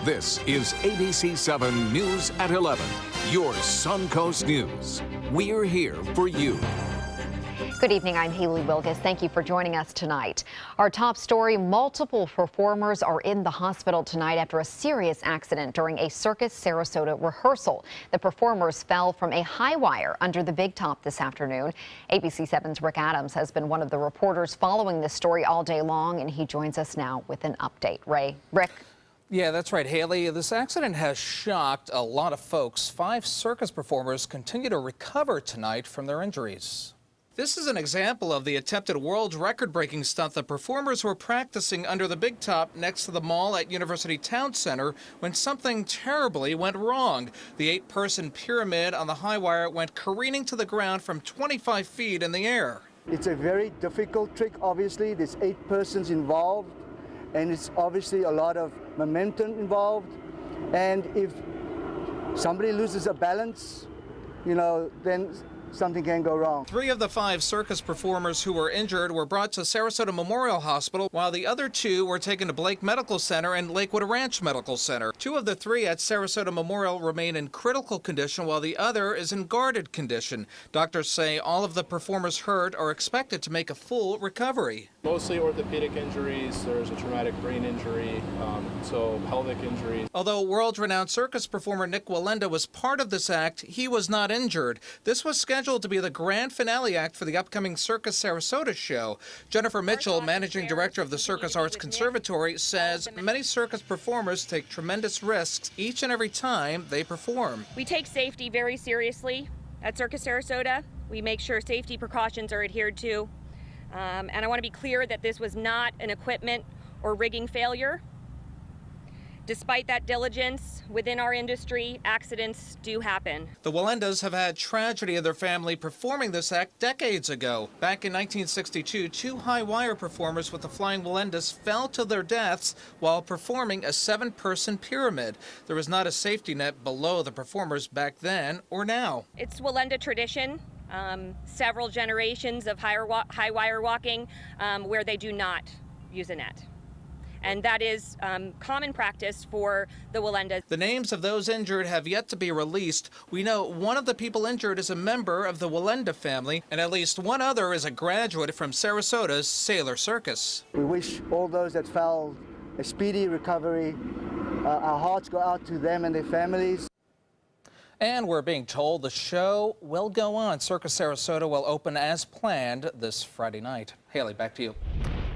This is ABC7 News at 11, your Suncoast News. We're here for you. Good evening, I'm Haley Wilgus. Thank you for joining us tonight. Our top story, multiple performers are in the hospital tonight after a serious accident during a Circus Sarasota rehearsal. The performers fell from a high wire under the big top this afternoon. ABC7's Rick Adams has been one of the reporters following this story all day long, and he joins us now with an update. Rick? Yeah, that's right, Haley. This accident has shocked a lot of folks. 5 circus performers continue to recover tonight from their injuries. This is an example of the attempted world record-breaking stunt the performers were practicing under the big top next to the mall at University Town Center when something terribly went wrong. The 8-person pyramid on the high wire went careening to the ground from 25 feet in the air. It's a very difficult trick, obviously. There's 8 persons involved, and it's obviously a lot of momentum involved. And if somebody loses a balance, then something can go wrong. 3 of the 5 circus performers who were injured were brought to Sarasota Memorial Hospital, while the other 2 were taken to Blake Medical Center and Lakewood Ranch Medical Center. 2 of the 3 at Sarasota Memorial remain in critical condition, while the other is in guarded condition. Doctors say all of the performers hurt are expected to make a full recovery. Mostly orthopedic injuries. There's a traumatic brain injury, so pelvic injuries. Although world-renowned circus performer Nick Wallenda was part of this act, he was not injured. This was scheduled to be the grand finale act for the upcoming Circus Sarasota show. Jennifer Mitchell, managing director of the Circus Arts Conservatory, says many circus performers take tremendous risks each and every time they perform. We take safety very seriously at Circus Sarasota. We make sure safety precautions are adhered to. And I want to be clear that this was not an equipment or rigging failure. Despite that diligence within our industry, accidents do happen. The Wallendas have had tragedy in their family performing this act decades ago. Back in 1962, 2 high-wire performers with the Flying Wallendas fell to their deaths while performing a 7-person pyramid. There was not a safety net below the performers back then or now. It's Wallenda tradition. Several generations of high wire walking where they do not use a net. And that is common practice for the Wallendas. The names of those injured have yet to be released. We know one of the people injured is a member of the Wallenda family, and at least one other is a graduate from Sarasota's Sailor Circus. We wish all those that fell a speedy recovery. Our hearts go out to them and their families. And we're being told the show will go on. Circus Sarasota will open as planned this Friday night. Haley, back to you.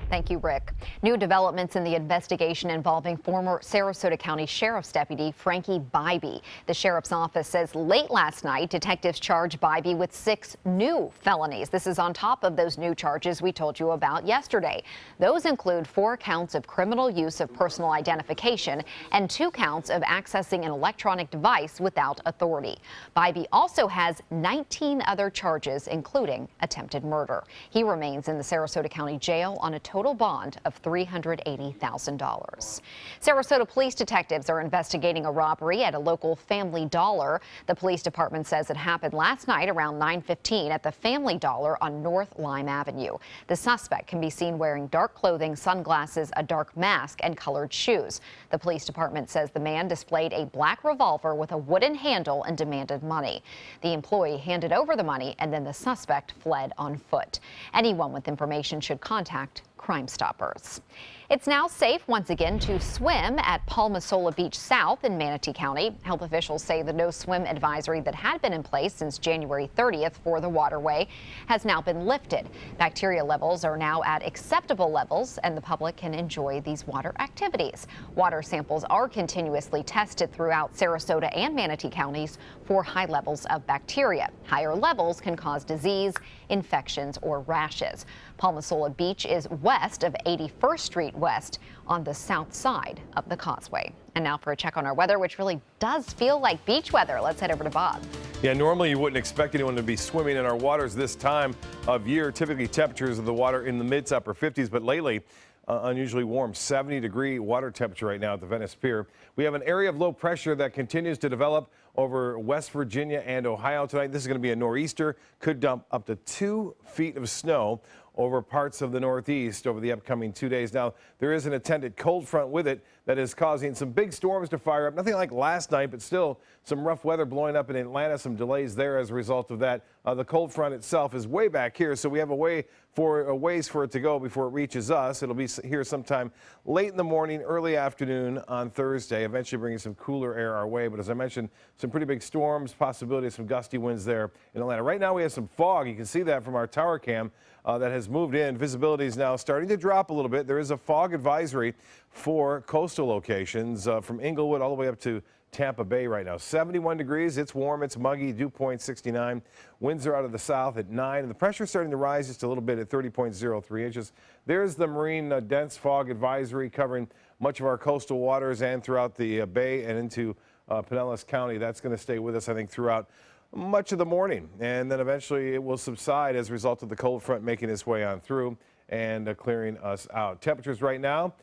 Thank you, Rick. New developments in the investigation involving former Sarasota County Sheriff's Deputy Frankie Bybee. The Sheriff's Office says late last night, detectives charged Bybee with 6 new felonies. This is on top of those new charges we told you about yesterday. Those include 4 counts of criminal use of personal identification and 2 counts of accessing an electronic device without authority. Bybee also has 19 other charges, including attempted murder. He remains in the Sarasota County Jail on a total bond of $380,000. Sarasota police detectives are investigating a robbery at a local Family Dollar. The police department says it happened last night around 9:15 at the Family Dollar on North Lime Avenue. The suspect can be seen wearing dark clothing, sunglasses, a dark mask, and colored shoes. The police department says the man displayed a black revolver with a wooden handle and demanded money. The employee handed over the money, and then the suspect fled on foot. Anyone with information should contact Crime Stoppers. It's now safe once again to swim at Palmasola Beach South in Manatee County. Health officials say the no swim advisory that had been in place since January 30th for the waterway has now been lifted. Bacteria levels are now at acceptable levels, and the public can enjoy these water activities. Water samples are continuously tested throughout Sarasota and Manatee counties for high levels of bacteria. Higher levels can cause disease, infections, or rashes. Palmasola Beach is west of 81st Street West on the south side of the causeway. And now for a check on our weather, which really does feel like beach weather. Let's head over to Bob. Yeah, normally you wouldn't expect anyone to be swimming in our waters this time of year. Typically temperatures of the water in the mid to upper 50s, but lately unusually warm, 70-degree water temperature right now at the Venice Pier. We have an area of low pressure that continues to develop over West Virginia and Ohio tonight. This is going to be a nor'easter, could dump up to 2 feet of snow over parts of the Northeast over the upcoming 2 days. Now, there is an attendant cold front with it that is causing some big storms to fire up. Nothing like last night, but still some rough weather blowing up in Atlanta, some delays there as a result of that. The cold front itself is way back here, so we have a ways for it to go before it reaches us. It'll be here sometime late in the morning, early afternoon on Thursday, eventually bringing some cooler air our way. But as I mentioned, some pretty big storms, possibility of some gusty winds there in Atlanta. Right now we have some fog. You can see that from our tower cam that has moved in. Visibility is now starting to drop a little bit. There is a fog advisory for coastal locations from Inglewood all the way up to Tampa Bay right now. 71 degrees. It's warm. It's muggy. Dew point 69. Winds are out of the south at 9. And the pressure is starting to rise just a little bit at 30.03 inches. There's the marine dense fog advisory covering much of our coastal waters and throughout the bay and into Pinellas County. That's going to stay with us, I think, throughout much of the morning. And then eventually it will subside as a result of the cold front making its way on through and clearing us out. Temperatures right now,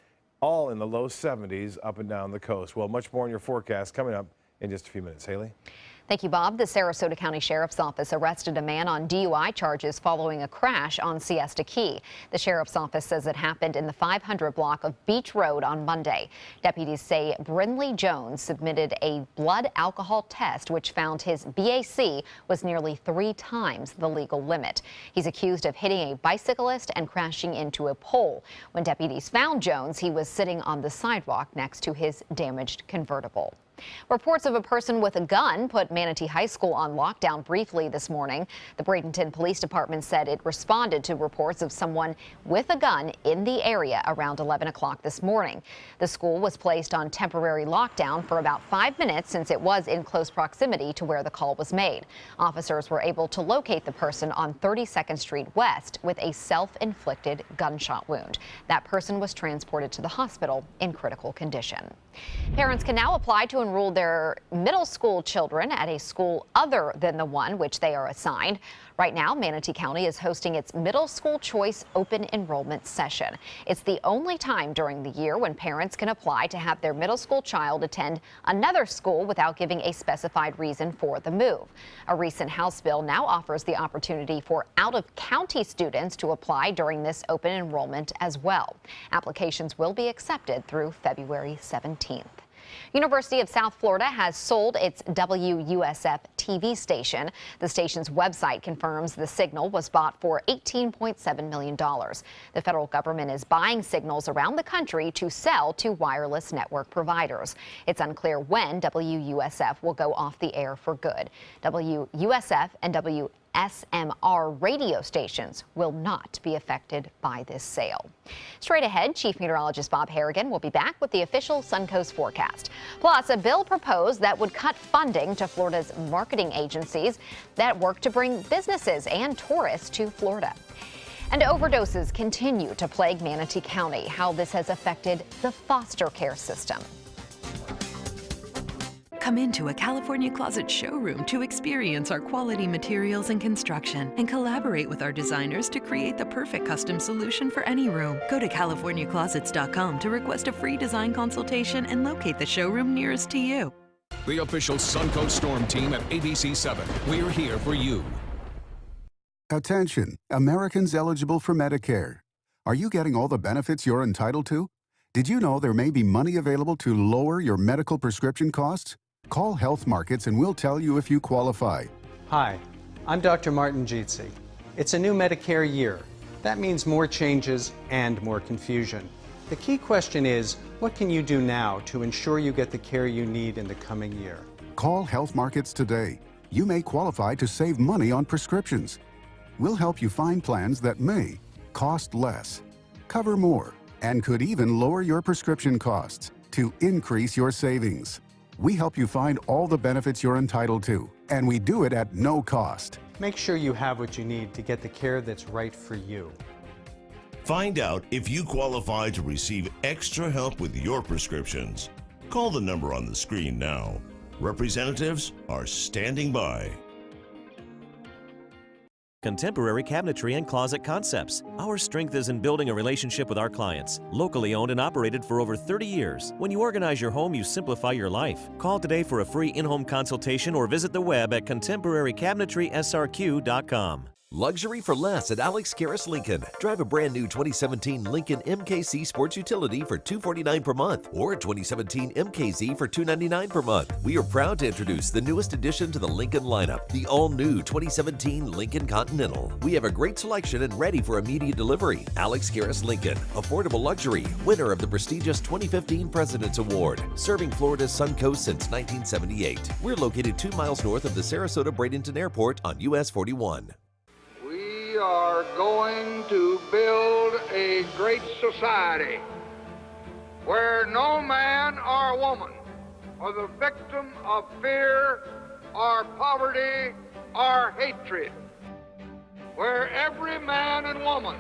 all in the low 70s up and down the coast. Well, much more in your forecast coming up in just a few minutes. Haley? Thank you, Bob. The Sarasota County Sheriff's Office arrested a man on DUI charges following a crash on Siesta Key. The Sheriff's Office says it happened in the 500 block of Beach Road on Monday. Deputies say Brindley Jones submitted a blood alcohol test which found his BAC was nearly 3 times the legal limit. He's accused of hitting a bicyclist and crashing into a pole. When deputies found Jones, he was sitting on the sidewalk next to his damaged convertible. Reports of a person with a gun put Manatee High School on lockdown briefly this morning. The Bradenton Police Department said it responded to reports of someone with a gun in the area around 11 o'clock this morning. The school was placed on temporary lockdown for about 5 minutes since it was in close proximity to where the call was made. Officers were able to locate the person on 32nd Street West with a self-inflicted gunshot wound. That person was transported to the hospital in critical condition. Parents can now apply to enroll their middle school children at a school other than the one which they are assigned. Right now, Manatee County is hosting its Middle School Choice Open Enrollment Session. It's the only time during the year when parents can apply to have their middle school child attend another school without giving a specified reason for the move. A recent House bill now offers the opportunity for out-of-county students to apply during this open enrollment as well. Applications will be accepted through February 17th. University of South Florida has sold its WUSF TV station. The station's website confirms the signal was bought for $18.7 million. The federal government is buying signals around the country to sell to wireless network providers. It's unclear when WUSF will go off the air for good. WUSF and WSMR radio stations will not be affected by this sale. Straight ahead, Chief Meteorologist Bob Harrigan will be back with the official Suncoast forecast. Plus, a bill proposed that would cut funding to Florida's marketing agencies that work to bring businesses and tourists to Florida. And overdoses continue to plague Manatee County. How this has affected the foster care system. Come into a California Closet showroom to experience our quality materials and construction and collaborate with our designers to create the perfect custom solution for any room. Go to CaliforniaClosets.com to request a free design consultation and locate the showroom nearest to you. The official Suncoast Storm team at ABC7. We're here for you. Attention, Americans eligible for Medicare. Are you getting all the benefits you're entitled to? Did you know there may be money available to lower your medical prescription costs? Call Health Markets and we'll tell you if you qualify. Hi, I'm Dr. Martin Jeetsi. It's a new Medicare year. That means more changes and more confusion. The key question is, what can you do now to ensure you get the care you need in the coming year? Call Health Markets today. You may qualify to save money on prescriptions. We'll help you find plans that may cost less, cover more, and could even lower your prescription costs to increase your savings. We help you find all the benefits you're entitled to, and we do it at no cost. Make sure you have what you need to get the care that's right for you. Find out if you qualify to receive extra help with your prescriptions. Call the number on the screen now. Representatives are standing by. Contemporary Cabinetry and Closet Concepts. Our strength is in building a relationship with our clients. Locally owned and operated for over 30 years. When you organize your home, you simplify your life. Call today for a free in-home consultation or visit the web at contemporarycabinetry.srq.com. Luxury for less at Alex Karras Lincoln. Drive a brand new 2017 Lincoln MKC Sports Utility for $249 per month or a 2017 MKZ for $299 per month. We are proud to introduce the newest addition to the Lincoln lineup, the all-new 2017 Lincoln Continental. We have a great selection and ready for immediate delivery. Alex Karras Lincoln, affordable luxury, winner of the prestigious 2015 President's Award, serving Florida's Suncoast since 1978. We're located 2 miles north of the Sarasota-Bradenton Airport on US 41. We are going to build a great society where no man or woman are the victim of fear or poverty or hatred, where every man and woman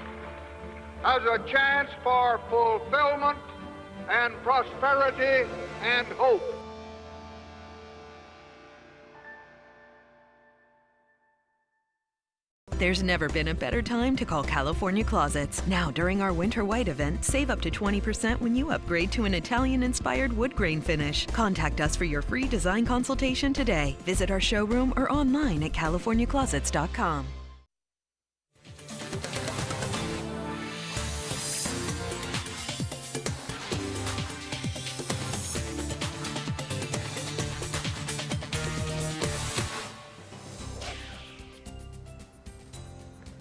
has a chance for fulfillment and prosperity and hope. There's never been a better time to call California Closets. Now, during our Winter White event, save up to 20% when you upgrade to an Italian-inspired wood grain finish. Contact us for your free design consultation today. Visit our showroom or online at californiaclosets.com.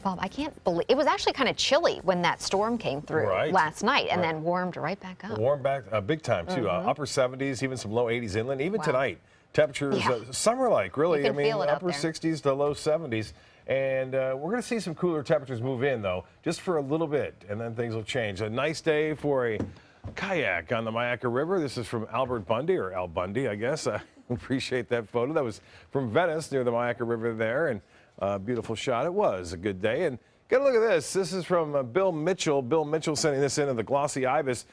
Bob, I can't believe it was actually kind of chilly when that storm came through last night and then warmed right back up. Warmed back big time, too. Upper 70s, even some low 80s inland. Even tonight, temperatures summer-like, really. I mean, upper 60s to low 70s. And we're going to see some cooler temperatures move in, though, just for a little bit, and then things will change. A nice day for a kayak on the Myakka River. This is from Albert Bundy, or Al Bundy, I guess. I appreciate that photo. That was from Venice, near the Myakka River there. And beautiful shot. It was a good day. And get a look at this. This is from Bill Mitchell. Bill Mitchell sending this in of the Glossy Ibis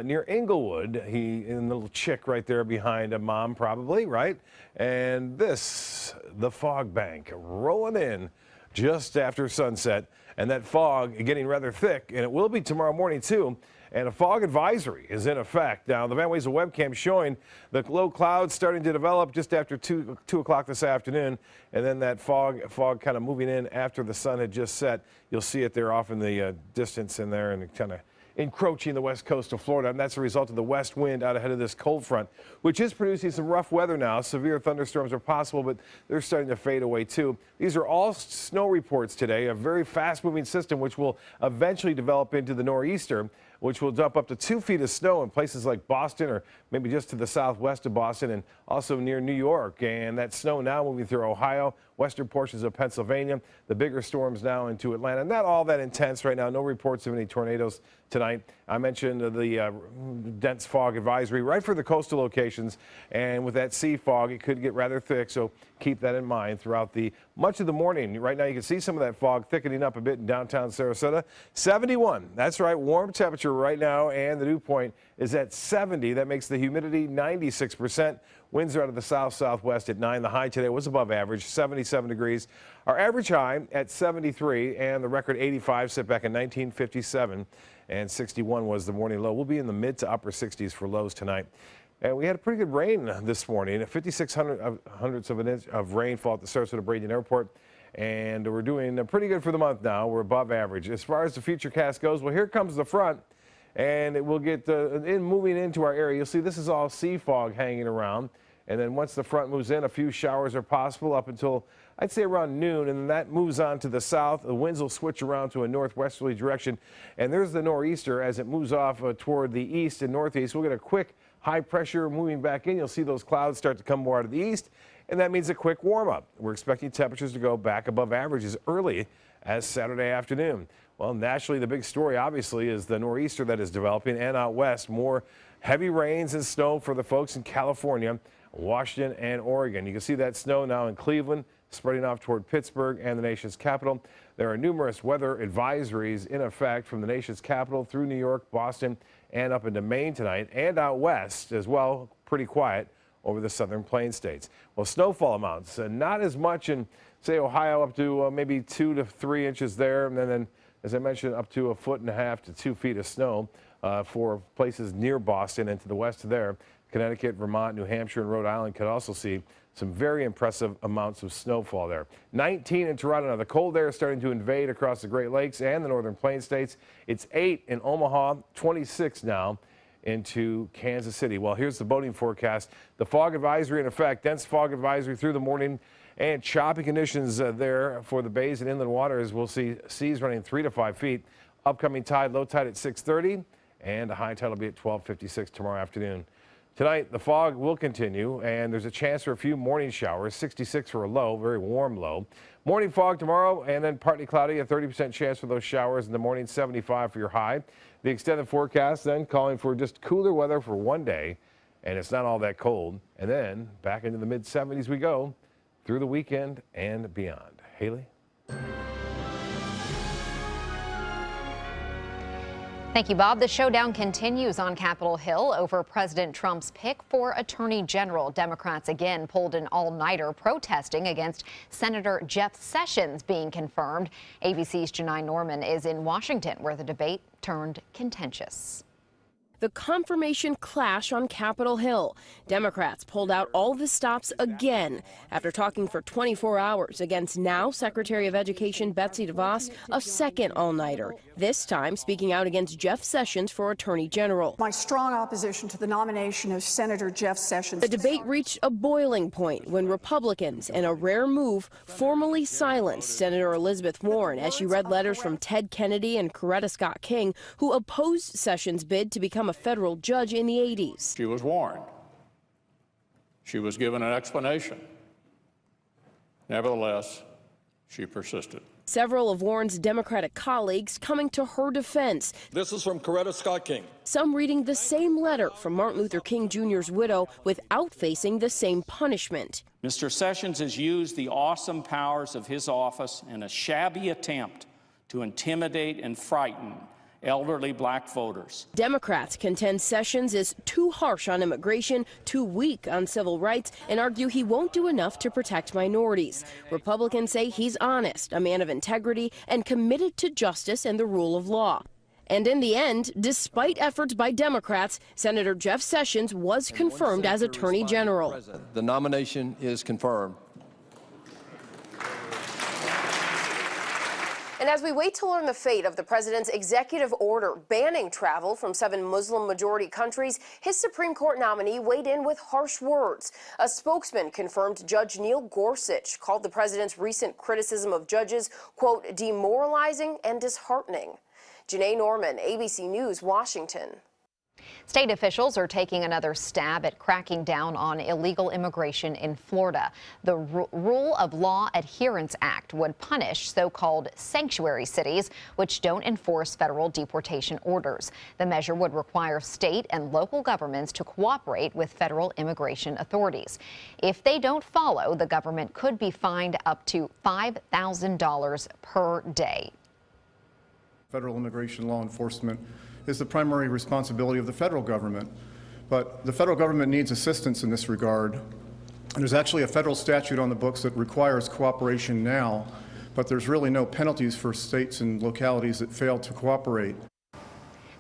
near Inglewood. And the little chick right there behind a mom, probably, right? And this, the fog bank rolling in just after sunset. And that fog getting rather thick. And it will be tomorrow morning, too. And a fog advisory is in effect. Now, the Van Wezel webcam showing the low clouds starting to develop just after 2 o'clock this afternoon. And then that fog kind of moving in after the sun had just set. You'll see it there off in the distance in there and kind of encroaching the west coast of Florida. And that's a result of the west wind out ahead of this cold front, which is producing some rough weather now. Severe thunderstorms are possible, but they're starting to fade away too. These are all snow reports today, a very fast moving system, which will eventually develop into the nor'easter, which will dump up to 2 feet of snow in places like Boston or maybe just to the southwest of Boston and also near New York. And that snow now moving through Ohio, western portions of Pennsylvania, the bigger storms now into Atlanta. Not all that intense right now. No reports of any tornadoes tonight. I mentioned the dense fog advisory right for the coastal locations. And with that sea fog, it could get rather thick. So keep that in mind throughout much of the morning. Right now, you can see some of that fog thickening up a bit in downtown Sarasota. 71. That's right. Warm temperature right now. And the dew point is at 70. That makes the humidity 96%. Winds are out of the south-southwest at 9. The high today was above average, 77 degrees. Our average high at 73, and the record 85 set back in 1957. And 61 was the morning low. We'll be in the mid to upper 60s for lows tonight. And we had a pretty good rain this morning, 56 hundredths of an inch of rainfall at the Sarasota-Bradenton Airport. And we're doing pretty good for the month now. We're above average. As far as the future cast goes, well, here comes the front. And it will get moving into our area. You'll see this is all sea fog hanging around. And then once the front moves in, a few showers are possible up until, I'd say, around noon. And then that moves on to the south. The winds will switch around to a northwesterly direction. And there's the nor'easter as it moves off toward the east and northeast. We'll get a quick high pressure moving back in. You'll see those clouds start to come more out of the east. And that means a quick warm up. We're expecting temperatures to go back above average as early as Saturday afternoon. Well, nationally, the big story, obviously, is the nor'easter that is developing, and out west, more heavy rains and snow for the folks in California, Washington, and Oregon. You can see that snow now in Cleveland, spreading off toward Pittsburgh and the nation's capital. There are numerous weather advisories in effect from the nation's capital through New York, Boston, and up into Maine tonight, and out west as well, pretty quiet over the southern plains states. Well, snowfall amounts, not as much in, say, Ohio, up to maybe 2 to 3 inches there, and then as I mentioned, up to 1.5 to 2 feet of snow for places near Boston and to the west there. Connecticut, Vermont, New Hampshire, and Rhode Island could also see some very impressive amounts of snowfall there. 19 in Toronto. Now, the cold air is starting to invade across the Great Lakes and the Northern Plains states. It's 8 in Omaha, 26 now into Kansas City. Well, here's the boating forecast. The fog advisory in effect, dense fog advisory through the morning, and choppy conditions there for the bays and inland waters. We'll see seas running 3 to 5 feet. Upcoming tide, low tide at 6:30, and a high tide will be at 12:56 tomorrow afternoon. Tonight, the fog will continue, and there's a chance for a few morning showers, 66 for a low, very warm low. Morning fog tomorrow, and then partly cloudy, a 30% chance for those showers in the morning, 75 for your high. The extended forecast then calling for just cooler weather for one day, and it's not all that cold. And then back into the mid-70s we go through the weekend and beyond. Haley? Thank you, Bob. The showdown continues on Capitol Hill over President Trump's pick for Attorney General. Democrats again pulled an all-nighter protesting against Senator Jeff Sessions being confirmed. ABC's Janai Norman is in Washington, where the debate turned contentious. The confirmation clash on Capitol Hill. Democrats pulled out all the stops again after talking for 24 hours against now Secretary of Education Betsy DeVos, a second all-nighter, this time speaking out against Jeff Sessions for Attorney General. My strong opposition to the nomination of Senator Jeff Sessions. The debate reached a boiling point when Republicans, in a rare move, formally silenced Senator Elizabeth Warren as she read letters from Ted Kennedy and Coretta Scott King, who opposed Sessions' bid to become a federal judge in the 80s. She was warned. She was given an explanation. Nevertheless, she persisted. Several of Warren's Democratic colleagues coming to her defense. This is from Coretta Scott King. Some reading the same letter from Martin Luther King Jr.'s widow without facing the same punishment. Mr. Sessions has used the awesome powers of his office in a shabby attempt to intimidate and frighten elderly black voters. Democrats contend Sessions is too harsh on immigration, too weak on civil rights, and argue he won't do enough to protect minorities. Republicans say he's honest, a man of integrity, and committed to justice and the rule of law. And in the end, despite efforts by Democrats, Senator Jeff Sessions was confirmed as Attorney General. The nomination is confirmed. And as we wait to learn the fate of the president's executive order banning travel from 7 Muslim-majority countries, his Supreme Court nominee weighed in with harsh words. A spokesman confirmed Judge Neil Gorsuch called the president's recent criticism of judges, quote, demoralizing and disheartening. Janai Norman, ABC News, Washington. State officials are taking another stab at cracking down on illegal immigration in Florida. The Rule of Law Adherence Act would punish so-called sanctuary cities, which don't enforce federal deportation orders. The measure would require state and local governments to cooperate with federal immigration authorities. If they don't follow, the government could be fined up to $5,000 per day. Federal immigration law enforcement is the primary responsibility of the federal government, but the federal government needs assistance in this regard. And there's actually a federal statute on the books that requires cooperation now, but there's really no penalties for states and localities that fail to cooperate.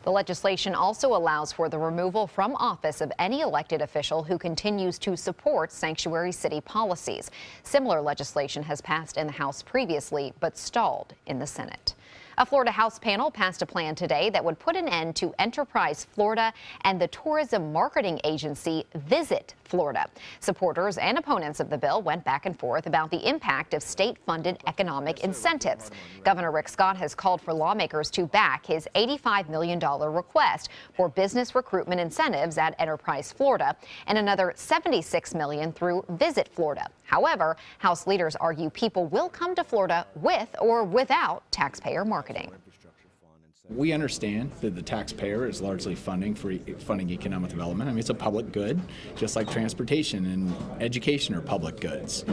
The legislation also allows for the removal from office of any elected official who continues to support sanctuary city policies. Similar legislation has passed in the House previously, but stalled in the Senate. A Florida House panel passed a plan today that would put an end to Enterprise Florida and the tourism marketing agency Visit Florida. Supporters and opponents of the bill went back and forth about the impact of state-funded economic incentives. Governor Rick Scott has called for lawmakers to back his $85 million request for business recruitment incentives at Enterprise Florida and another $76 million through Visit Florida. However, House leaders argue people will come to Florida with or without taxpayer marketing. We understand that the taxpayer is largely funding economic development. I mean, it's a public good, just like transportation and education are public goods.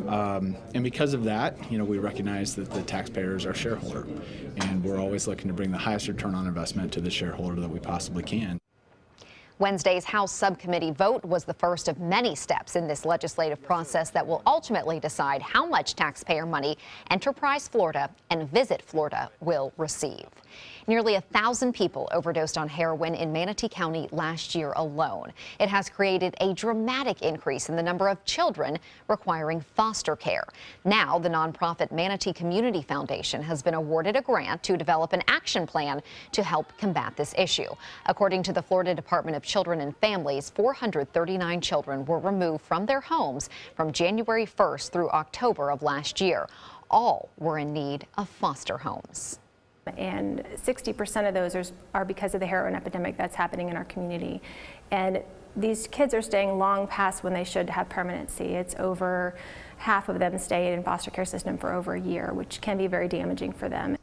And because of that, we recognize that the taxpayer is our shareholder, and we're always looking to bring the highest return on investment to the shareholder that we possibly can. Wednesday's House subcommittee vote was the first of many steps in this legislative process that will ultimately decide how much taxpayer money Enterprise Florida and Visit Florida will receive. Nearly 1,000 people overdosed on heroin in Manatee County last year alone. It has created a dramatic increase in the number of children requiring foster care. Now, the nonprofit Manatee Community Foundation has been awarded a grant to develop an action plan to help combat this issue. According to the Florida Department of Children and Families, 439 children were removed from their homes from January 1st through October of last year. All were in need of foster homes. And 60% of those are because of the heroin epidemic that's happening in our community. And these kids are staying long past when they should have permanency. It's over half of them stay in foster care system for over a year, which can be very damaging for them.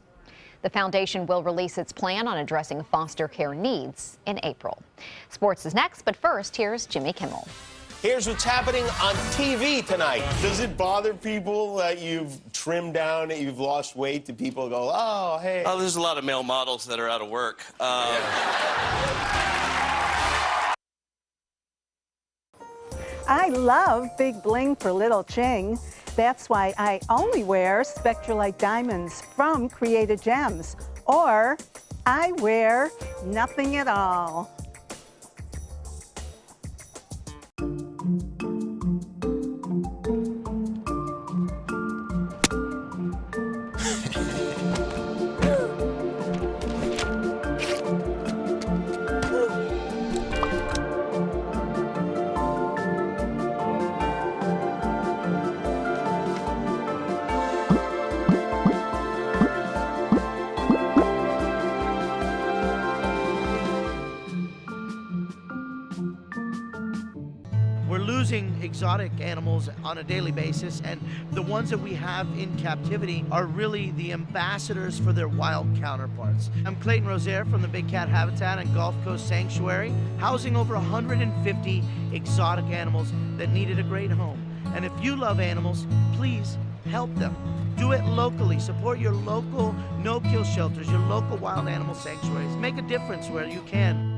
The foundation will release its plan on addressing foster care needs in April. Sports is next, but first, here's Jimmy Kimmel. Here's what's happening on TV tonight. Does it bother people that you've trimmed down, that you've lost weight? Do people go, oh, hey? Oh, there's a lot of male models that are out of work. I love big bling for little Ching. That's why I only wear Spectralite diamonds from Created Gems. Or I wear nothing at all. Exotic animals on a daily basis, and the ones that we have in captivity are really the ambassadors for their wild counterparts. I'm Clayton Rozier from the Big Cat Habitat and Gulf Coast Sanctuary, housing over 150 exotic animals that needed a great home. And if you love animals, please help them. Do it locally. Support your local no-kill shelters, your local wild animal sanctuaries. Make a difference where you can.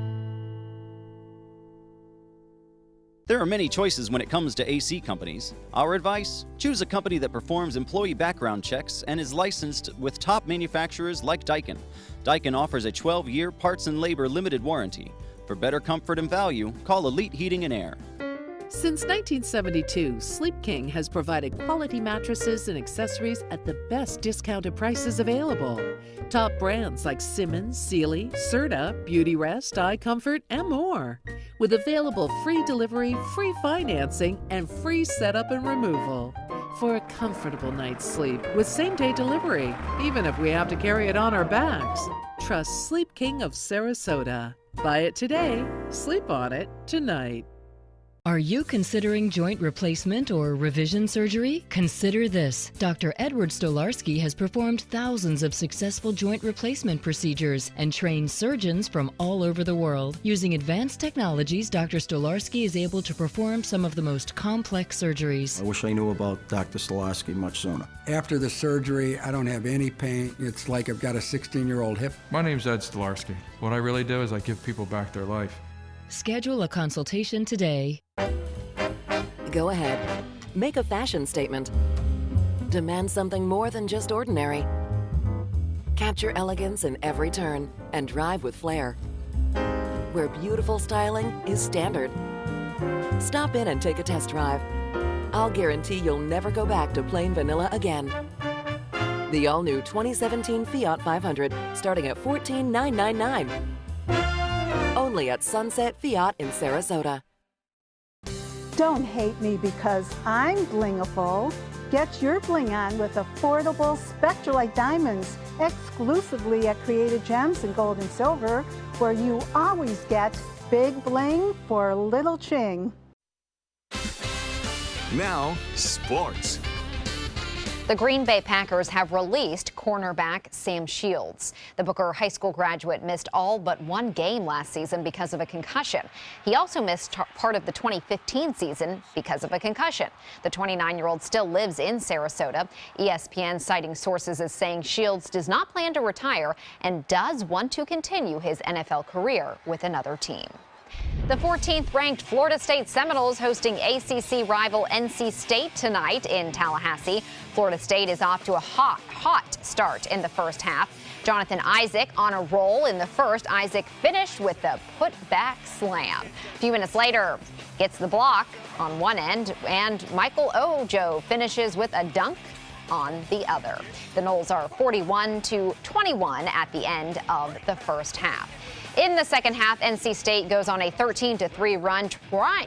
There are many choices when it comes to AC companies. Our advice? Choose a company that performs employee background checks and is licensed with top manufacturers like Daikin. Daikin offers a 12-year parts and labor limited warranty. For better comfort and value, call Elite Heating and Air. Since 1972, Sleep King has provided quality mattresses and accessories at the best discounted prices available. Top brands like Simmons, Sealy, Serta, Beauty Rest, iComfort, and more. With available free delivery, free financing, and free setup and removal. For a comfortable night's sleep with same-day delivery, even if we have to carry it on our backs. Trust Sleep King of Sarasota. Buy it today, sleep on it tonight. Are you considering joint replacement or revision surgery? Consider this. Dr. Edward Stolarski has performed thousands of successful joint replacement procedures and trained surgeons from all over the world. Using advanced technologies, Dr. Stolarski is able to perform some of the most complex surgeries. I wish I knew about Dr. Stolarski much sooner. After the surgery, I don't have any pain. It's like I've got a 16-year-old hip. My name's Ed Stolarski. What I really do is I give people back their life. Schedule a consultation today. Go ahead. Make a fashion statement. Demand something more than just ordinary. Capture elegance in every turn and drive with flair. Where beautiful styling is standard. Stop in and take a test drive. I'll guarantee you'll never go back to plain vanilla again. The all-new 2017 Fiat 500 starting at $14,999. Only at Sunset Fiat in Sarasota. Don't hate me because I'm blingable. Get your bling on with affordable Spectralite diamonds exclusively at Created Gems in Gold and Silver, where you always get big bling for little Ching. Now, sports. The Green Bay Packers have released cornerback Sam Shields. The Booker High School graduate missed all but one game last season because of a concussion. He also missed part of the 2015 season because of a concussion. The 29-year-old still lives in Sarasota. ESPN citing sources as saying Shields does not plan to retire and does want to continue his NFL career with another team. The 14th-ranked Florida State Seminoles hosting ACC rival NC State tonight in Tallahassee. Florida State is off to a hot start in the first half. Jonathan Isaac on a roll in the first. Isaac finished with the put-back slam. A few minutes later, gets the block on one end, and Michael Ojo finishes with a dunk on the other. The Noles are 41-21 at the end of the first half. In the second half, NC State goes on a 13-3 run,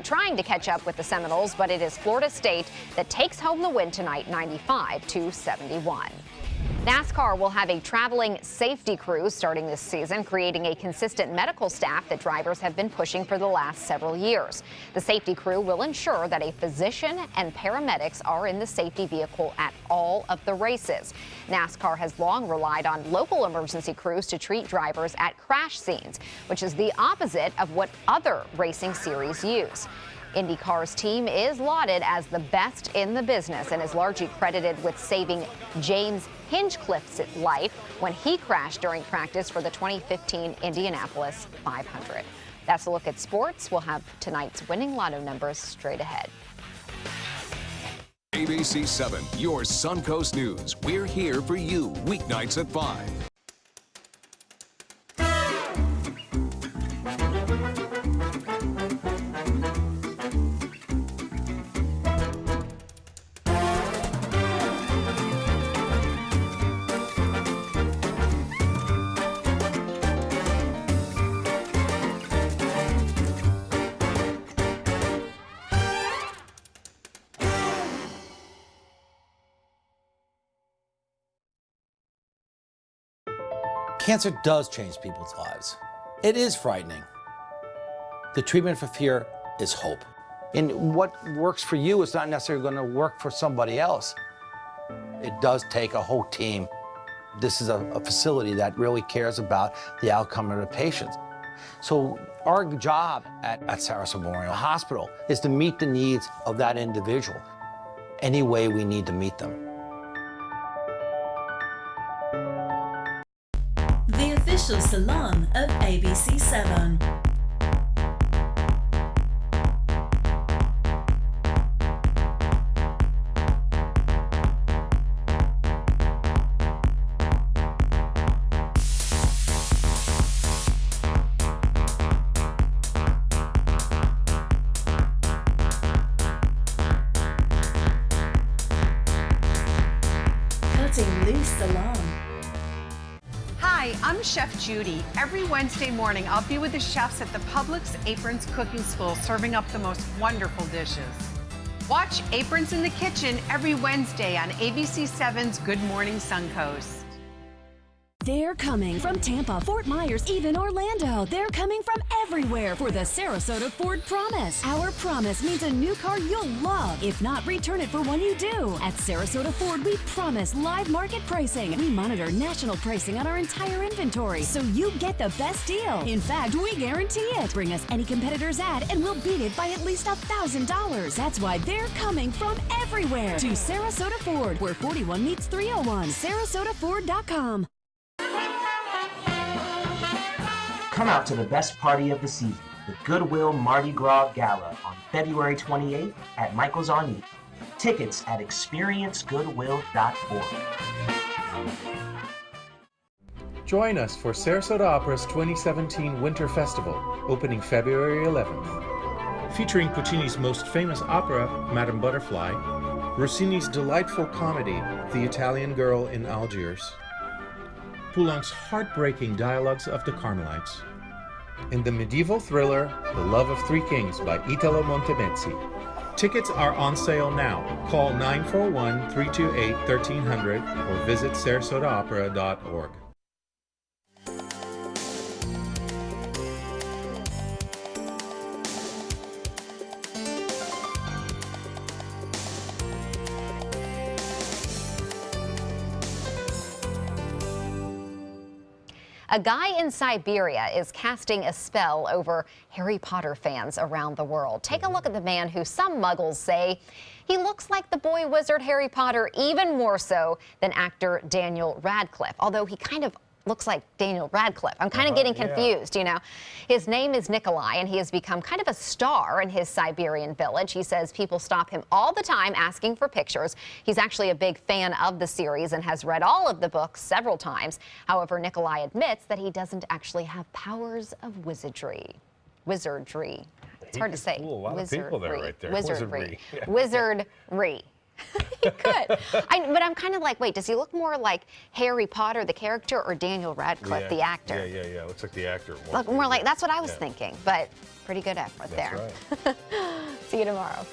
trying to catch up with the Seminoles, but it is Florida State that takes home the win tonight, 95-71. NASCAR will have a traveling safety crew starting this season, creating a consistent medical staff that drivers have been pushing for the last several years. The safety crew will ensure that a physician and paramedics are in the safety vehicle at all of the races. NASCAR has long relied on local emergency crews to treat drivers at crash scenes, which is the opposite of what other racing series use. IndyCar's team is lauded as the best in the business and is largely credited with saving James Hinchcliffe's life when he crashed during practice for the 2015 Indianapolis 500. That's a look at sports. We'll have tonight's winning lotto numbers straight ahead. ABC7, your Suncoast News. We're here for you weeknights at 5. Cancer does change people's lives. It is frightening. The treatment for fear is hope. And what works for you is not necessarily going to work for somebody else. It does take a whole team. This is a facility that really cares about the outcome of the patients. So our job at Sarasota Memorial Hospital is to meet the needs of that individual any way we need to meet them. The official salon of ABC7. Cutting Loose Salon. Hi, I'm Chef Judy. Every Wednesday morning, I'll be with the chefs at the Publix Aprons Cooking School serving up the most wonderful dishes. Watch Aprons in the Kitchen every Wednesday on ABC7's Good Morning Suncoast. They're coming from Tampa, Fort Myers, even Orlando. They're coming from everywhere for the Sarasota Ford Promise. Our promise means a new car you'll love. If not, return it for one you do. At Sarasota Ford, we promise live market pricing. We monitor national pricing on our entire inventory, so you get the best deal. In fact, we guarantee it. Bring us any competitor's ad, and we'll beat it by at least $1,000. That's why they're coming from everywhere to Sarasota Ford, where 41 meets 301. SarasotaFord.com. Come out to the best party of the season, the Goodwill Mardi Gras Gala on February 28th at Michael's on E. Tickets at experiencegoodwill.org. Join us for Sarasota Opera's 2017 Winter Festival, opening February 11th. Featuring Puccini's most famous opera, Madame Butterfly, Rossini's delightful comedy, The Italian Girl in Algiers, Poulenc'S heartbreaking dialogues of the Carmelites, and the medieval thriller The Love of Three Kings by Italo Montemezzi. Tickets are on sale now. Call 941-328-1300 or visit sarasotaopera.org. A guy in Siberia is casting a spell over Harry Potter fans around the world. Take a look at the man who some muggles say he looks like the boy wizard Harry Potter, even more so than actor Daniel Radcliffe, although he kind of looks like Daniel Radcliffe. I'm kind of getting confused, you know. His name is Nikolai, and he has become kind of a star in his Siberian village. He says people stop him all the time asking for pictures. He's actually a big fan of the series and has read all of the books several times. However, Nikolai admits that he doesn't actually have powers of wizardry. It's hard to say. A lot of people there right there. Wizardry. Wizardry. He could. But I'm kind of like, wait, does he look more like Harry Potter, the character, or Daniel Radcliffe, the actor? Yeah. Looks like the actor. Look more like, that's what I was thinking, but pretty good effort there. That's right. See you tomorrow.